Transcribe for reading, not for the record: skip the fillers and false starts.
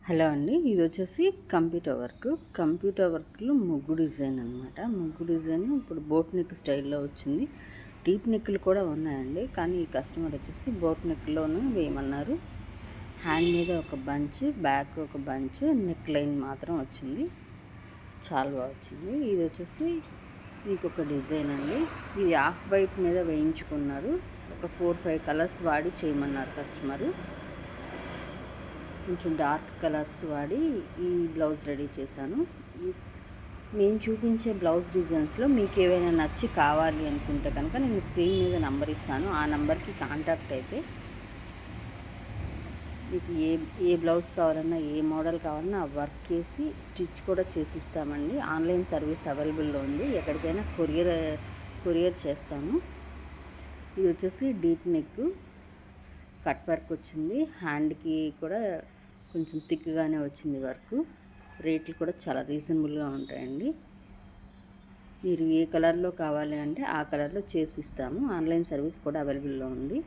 Hello అండి, ఇది వచ్చేసి కంప్యూటర్ వర్క్లో ముగ్గు డిజైన్ అనమాట. ముగ్గు డిజైన్ ఇప్పుడు బోట్ నెక్ స్టైల్లో వచ్చింది. డీప్ నెక్లు కూడా ఉన్నాయండి, కానీ ఈ కస్టమర్ వచ్చేసి బోట్ నెక్లోనే వేయమన్నారు. హ్యాండ్ మీద ఒక బంచ్, బ్యాక్ ఒక బంచ్, నెక్ లైన్ మాత్రం వచ్చింది. చాలా బాగా వచ్చింది. ఇది వచ్చేసి ఇంకొక డిజైన్ అండి. ఇది ఆఫ్ వైట్ మీద వేయించుకున్నారు. ఒక 4-5 కలర్స్ వాడి చేయమన్నారు కస్టమరు. కొంచెం డార్క్ కలర్స్ వాడి ఈ బ్లౌజ్ రెడీ చేశాను. నేను చూపించే బ్లౌజ్ డిజైన్స్లో మీకు ఏవైనా నచ్చి కావాలి అనుకుంటే కనుక నేను స్క్రీన్ మీద నంబర్ ఇస్తాను. ఆ నెంబర్కి కాంటాక్ట్ అయితే మీకు ఏ బ్లౌజ్ కావాలన్నా, ఏ మోడల్ కావాలన్నా ఆ వర్క్ చేసి స్టిచ్ కూడా చేసిస్తామండి. ఆన్లైన్ సర్వీస్ అవైలబుల్లో ఉంది. ఎక్కడికైనా కొరియర్ చేస్తాను. ఇది వచ్చేసి డీప్ నెక్ కట్ వర్క్ వచ్చింది. హ్యాండ్కి కూడా కొంచెం థిక్గానే వచ్చింది వర్క్. రేట్లు కూడా చాలా రీజనబుల్గా ఉంటాయండి. మీరు ఏ కలర్లో కావాలి అంటే ఆ కలర్లో చేసి ఇస్తాము. ఆన్లైన్ సర్వీస్ కూడా అవైలబుల్లో ఉంది.